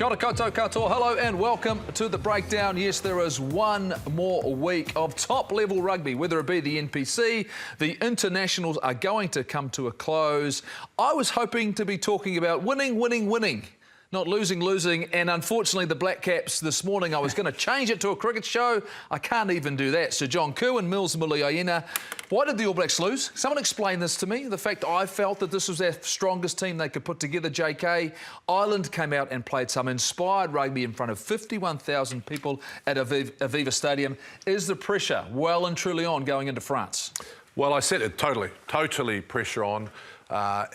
Kia ora koutou katoa. Hello and welcome to the breakdown. Yes, there is one more week of top-level rugby, whether it be the NPC, the internationals are going to come to a close. I was hoping to be talking about winning, winning, winning, not losing, losing, and unfortunately the Black Caps this morning, I was going to change it to a cricket show. I can't even do that. So John Kirwan, Mils Muliainia, why did the All Blacks lose? Someone explain this to me. The fact I felt that this was their strongest team they could put together, JK. Ireland came out and played some inspired rugby in front of 51,000 people at Aviva Stadium. Is the pressure well and truly on going into France? Well, I said it totally pressure on.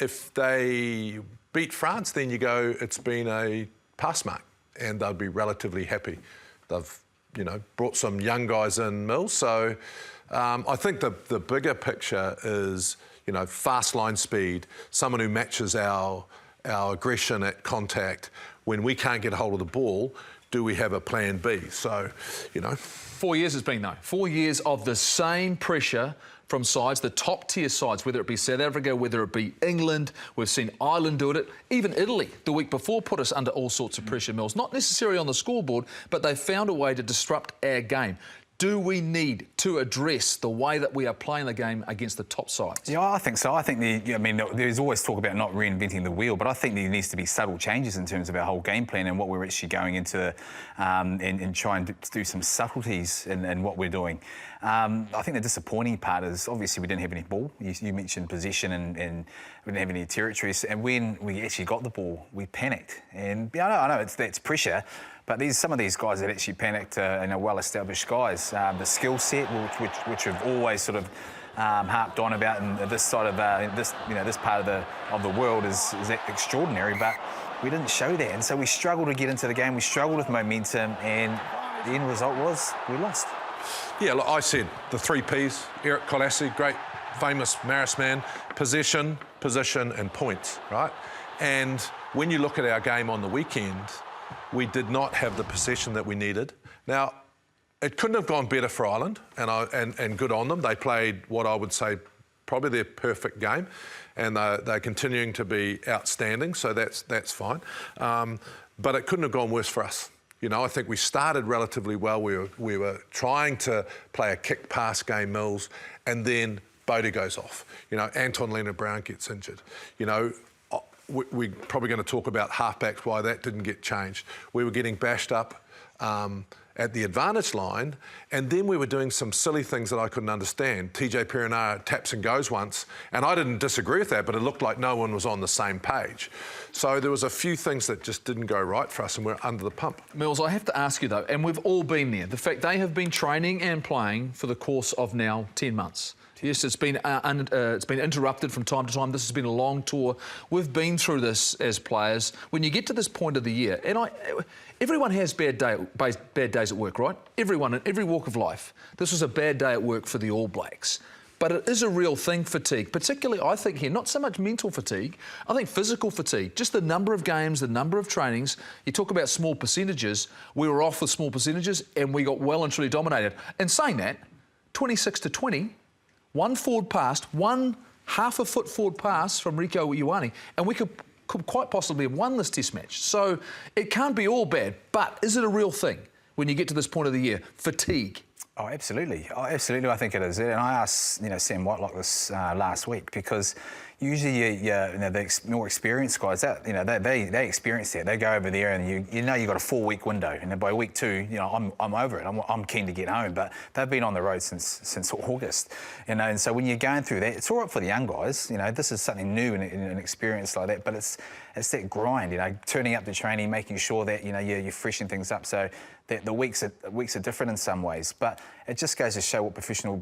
If they beat France, then you go, it's been a pass mark, and they'll be relatively happy. They've, brought some young guys in, Mills. So I think the bigger picture is, fast line speed, someone who matches our aggression at contact. When we can't get a hold of the ball, do we have a plan B? So, 4 years it's been, though. 4 years of the same pressure from sides, the top-tier sides, whether it be South Africa, whether it be England. We've seen Ireland do it. Even Italy, the week before, put us under all sorts of pressure, Mills. Not necessarily on the scoreboard, but they found a way to disrupt our game. Do we need to address the way that we are playing the game against the top sides? Yeah, I think so. I think there's always talk about not reinventing the wheel, but I think there needs to be subtle changes in terms of our whole game plan and what we're actually going into and trying to do some subtleties in what we're doing. I think the disappointing part is obviously we didn't have any ball. You mentioned possession and we didn't have any territories. And when we actually got the ball, we panicked. And I know that's pressure. But some of these guys that actually panicked well-established guys. The skill set, which we've always sort of harped on about, and this side of this part of the world is extraordinary. But we didn't show that, and so we struggled to get into the game. We struggled with momentum, and the end result was we lost. Yeah, look, I said the 3 Ps. Eric Colassi, great, famous Maris man. Possession, position, and points. Right, and when you look at our game on the weekend, we did not have the possession that we needed. Now, it couldn't have gone better for Ireland, and good on them. They played what I would say probably their perfect game, and they're continuing to be outstanding, so that's fine. But it couldn't have gone worse for us. I think we started relatively well. We were trying to play a kick-pass game, Mills, and then Bodie goes off. Anton Leonard-Brown gets injured. We're probably going to talk about halfbacks, why that didn't get changed. We were getting bashed up at the advantage line, and then we were doing some silly things that I couldn't understand. TJ Perenara taps and goes once, and I didn't disagree with that, but it looked like no one was on the same page. So there was a few things that just didn't go right for us, and we're under the pump. Mills, I have to ask you, though, and we've all been there, the fact they have been training and playing for the course of now 10 months. Yes, it's been interrupted from time to time. This has been a long tour. We've been through this as players. When you get to this point of the year, and everyone has bad days at work, right? Everyone in every walk of life. This was a bad day at work for the All Blacks. But it is a real thing, fatigue, particularly, I think, here, not so much mental fatigue, I think physical fatigue. Just the number of games, the number of trainings. You talk about small percentages. We were off with small percentages and we got well and truly dominated. And saying that, 26-20, one forward pass, one half a foot forward pass from Rieko Ioane, and we could quite possibly have won this test match. So it can't be all bad, but is it a real thing when you get to this point of the year? Fatigue. Oh, absolutely. Oh, absolutely, I think it is. And I asked, Sam Whitelock this last week, because usually, the more experienced guys, they experience that. They go over there, and you've got a 4-week window, and then by week 2, I'm over it. I'm keen to get home. But they've been on the road since August, and so when you're going through that, it's all right for the young guys. This is something new and an experience like that. But it's that grind. Turning up to training, making sure that you're freshening things up. So that the weeks are different in some ways, but it just goes to show what professional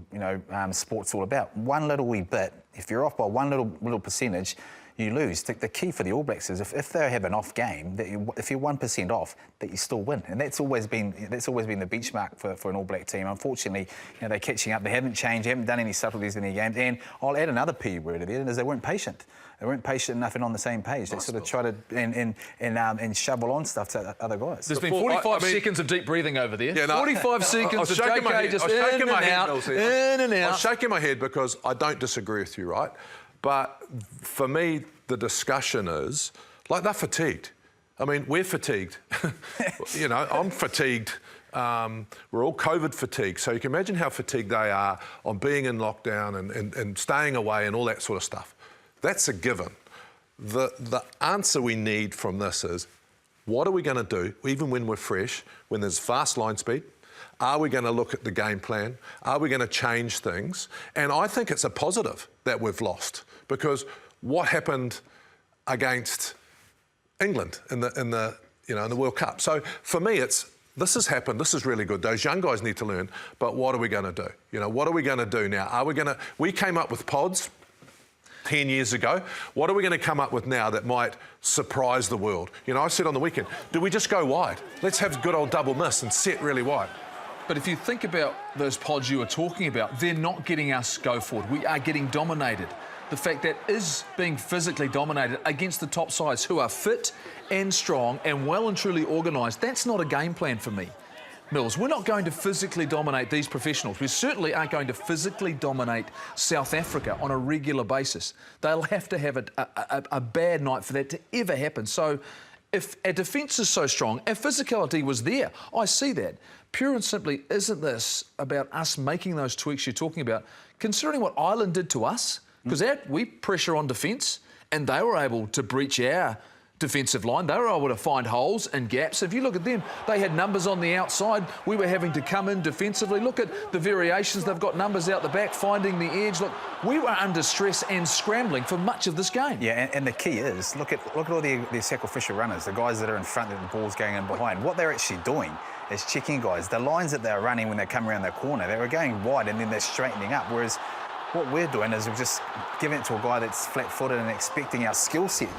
sport's all about. One little wee bit, if you're off by one little percentage, you lose. The key for the All Blacks is if they have an off game, if you're 1% off, that you still win, and that's always been the benchmark for an All Black team. Unfortunately, they're catching up. They haven't changed, they haven't done any subtleties in their games, and I'll add another P word to that, and is they weren't patient. They weren't patient enough and on the same page. They sort of try to and shovel on stuff to other guys. There's been 45 seconds of deep breathing over there. Yeah, no, 45 seconds of JK just in and out, in and out. I'm shaking my head because I don't disagree with you, right? But for me, the discussion is, like, they're fatigued. I mean, we're fatigued. You know, I'm fatigued. We're all COVID fatigued. So you can imagine how fatigued they are on being in lockdown and staying away and all that sort of stuff. That's a given. The answer we need from this is, what are we going to do, even when we're fresh, when there's fast line speed? Are we going to look at the game plan? Are we going to change things? And I think it's a positive that we've lost, because what happened against England in the World Cup? So for me, this has happened. This is really good. Those young guys need to learn. But what are we going to do? You know, what are we going to do now? We came up with pods 10 years ago. What are we going to come up with now that might surprise the world? You know, I said on the weekend, do we just go wide? Let's have good old double miss and set really wide. But if you think about those pods you were talking about, they're not getting us go forward. We are getting dominated. The fact that is being physically dominated against the top sides who are fit and strong and well and truly organised, that's not a game plan for me. Mills, we're not going to physically dominate these professionals. We certainly aren't going to physically dominate South Africa on a regular basis. They'll have to have a bad night for that to ever happen. So if our defence is so strong, our physicality was there. I see that. Pure and simply, isn't this about us making those tweaks you're talking about, considering what Ireland did to us? Because we pressure on defence and they were able to breach our defensive line. They were able to find holes and gaps. If you look at them, they had numbers on the outside. We were having to come in defensively. Look at the variations. They've got numbers out the back, finding the edge. Look, we were under stress and scrambling for much of this game. Yeah, and the key is, look at all the sacrificial runners, the guys that are in front, that the ball's going in behind. What they're actually doing is checking guys. The lines that they're running when they come around the corner, they were going wide and then they're straightening up, whereas what we're doing is we're just giving it to a guy that's flat-footed and expecting our skill set,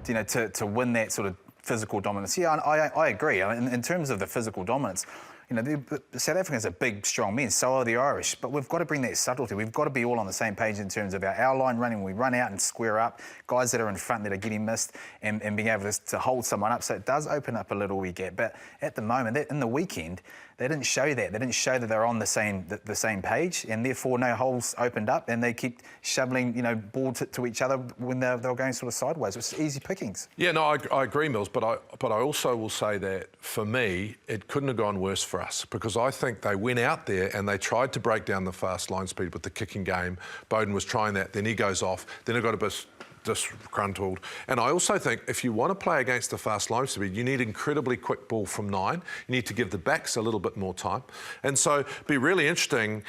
you know, to win that sort of physical dominance. Yeah, I agree. I mean, in terms of the physical dominance, you know, the South Africans are big, strong men, so are the Irish, but we've got to bring that subtlety. We've got to be all on the same page in terms of our line running. We run out and square up, guys that are in front that are getting missed and being able to hold someone up. So it does open up a little wee gap. But at the moment, in the weekend, they didn't show that. They didn't show that they're on the same page, and therefore no holes opened up, and they keep shoveling, you know, ball to each other when they were going sort of sideways. It's easy pickings. Yeah, no, I agree, Mills, but I also will say that for me, it couldn't have gone worse for us, because I think they went out there and they tried to break down the fast line speed with the kicking game. Bowden was trying that, then he goes off, then it got a bit disgruntled. And I also think if you want to play against the fast line speed, you need incredibly quick ball from 9. You need to give the backs a little bit more time. And so it'd be really interesting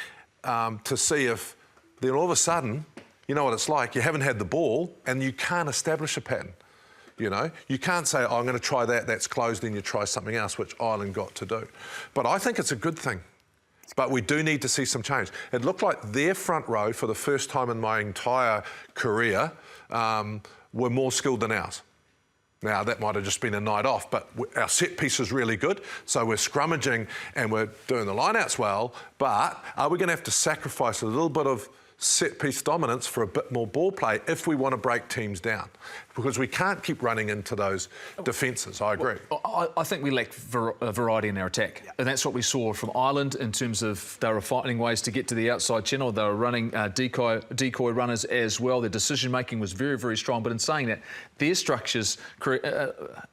to see if then all of a sudden, you know what it's like, you haven't had the ball and you can't establish a pattern. You know, you can't say, oh, I'm going to try that, that's closed, then you try something else, which Ireland got to do. But I think it's a good thing. But we do need to see some change. It looked like their front row, for the first time in my entire career, were more skilled than ours. Now, that might have just been a night off, but our set piece is really good. So we're scrummaging and we're doing the lineouts well, but are we going to have to sacrifice a little bit of set-piece dominance for a bit more ball play if we want to break teams down? Because we can't keep running into those defences, I agree. Well, I think we lack variety in our attack. Yeah. And that's what we saw from Ireland in terms of they were finding ways to get to the outside channel. They were running decoy runners as well. Their decision-making was very, very strong. But in saying that, their structures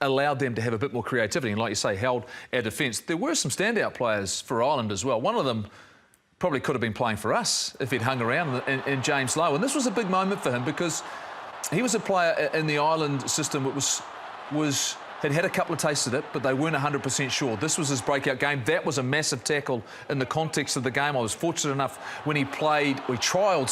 allowed them to have a bit more creativity and, like you say, held our defence. There were some standout players for Ireland as well. One of them probably could have been playing for us if he'd hung around in James Lowe. And this was a big moment for him because he was a player in the Ireland system that had had a couple of tastes of it, but they weren't 100% sure. This was his breakout game. That was a massive tackle in the context of the game. I was fortunate enough when he trialled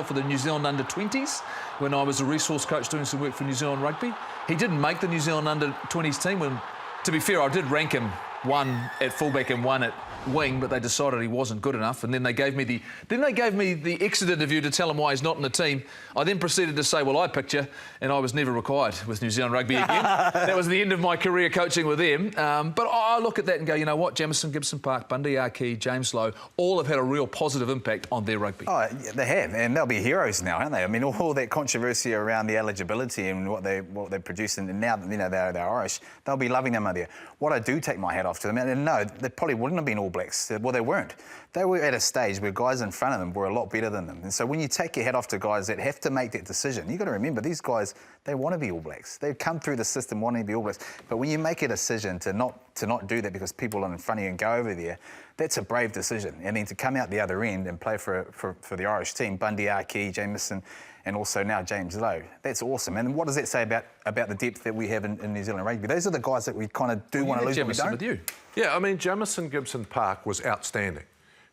for the New Zealand under-20s when I was a resource coach doing some work for New Zealand Rugby. He didn't make the New Zealand under-20s team when, to be fair, I did rank him 1 at fullback and 1 at wing, but they decided he wasn't good enough, and then they gave me the exit interview to tell him why he's not in the team. I then proceeded to say, well, I picked you, and I was never required with New Zealand Rugby again. That was the end of my career coaching with them. But I look at that and go, you know what, Jamison, Gibson Park, Bundy Arkey, James Lowe, all have had a real positive impact on their rugby. Oh, yeah, they have, and they'll be heroes now, aren't they? I mean, all that controversy around the eligibility and what they produce, and now, you know, they're Irish, they'll be loving them out there. What I do take my hat off to them, and no, they probably wouldn't have been all Blacks. Well, they weren't. They were at a stage where guys in front of them were a lot better than them. And so when you take your hat off to guys that have to make that decision, you've got to remember, these guys, they want to be All Blacks. They've come through the system wanting to be All Blacks. But when you make a decision to not do that because people are in front of you and go over there, that's a brave decision. And then to come out the other end and play for the Irish team, Bundy, Aki, Jamieson, and also now James Lowe, that's awesome. And what does that say about the depth that we have in New Zealand rugby? Those are the guys that we kind of do want to lose, but we don't. With you. Yeah, I mean, Jamison Gibson Park was outstanding.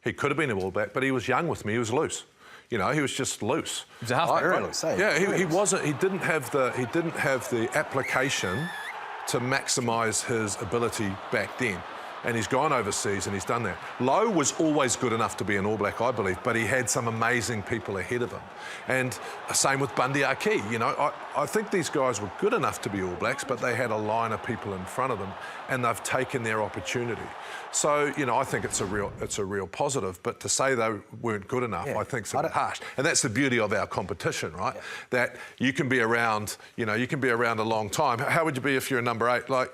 He could have been a All Black, but he was young with me. He was loose. You know, he was just loose. He was a halfback, very loose, eh? Yeah, he wasn't. He didn't have the application to maximise his ability back then. And he's gone overseas and he's done that. Lowe was always good enough to be an All Black, I believe, but he had some amazing people ahead of him. And same with Bundy Aki. You know, I think these guys were good enough to be All Blacks, but they had a line of people in front of them and they've taken their opportunity. So, you know, I think it's a real positive. But to say they weren't good enough, I think it's a bit harsh. And that's the beauty of our competition, right? Yeah. That you can be around, you know, you can be around a long time. How would you be if you're a number 8? Like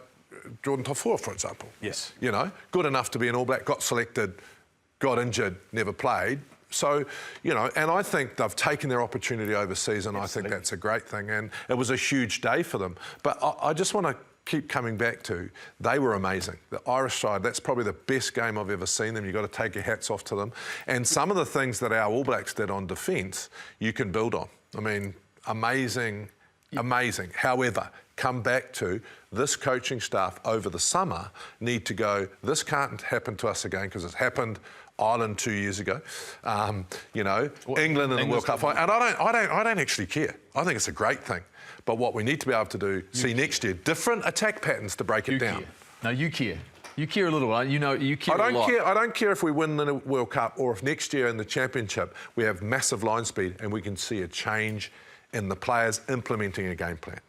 Jordan Tofua, for example. Yes. You know, good enough to be an All Black, got selected, got injured, never played. So, you know, and I think they've taken their opportunity overseas, and I think that's a great thing. And it was a huge day for them. But I just want to keep coming back to, they were amazing. The Irish side, that's probably the best game I've ever seen them. You've got to take your hats off to them. And some of the things that our All Blacks did on defence, you can build on. I mean, amazing, amazing. However, come back to this coaching staff over the summer need to go, this can't happen to us again because it's happened Ireland 2 years ago, you know, England in the World Cup final. And I don't actually care. I think it's a great thing. But what we need to be able to do, next year, different attack patterns to break it down. No, you care. You care a little, you know, you care a lot. I don't care if we win the World Cup or if next year in the Championship we have massive line speed and we can see a change in the players implementing a game plan.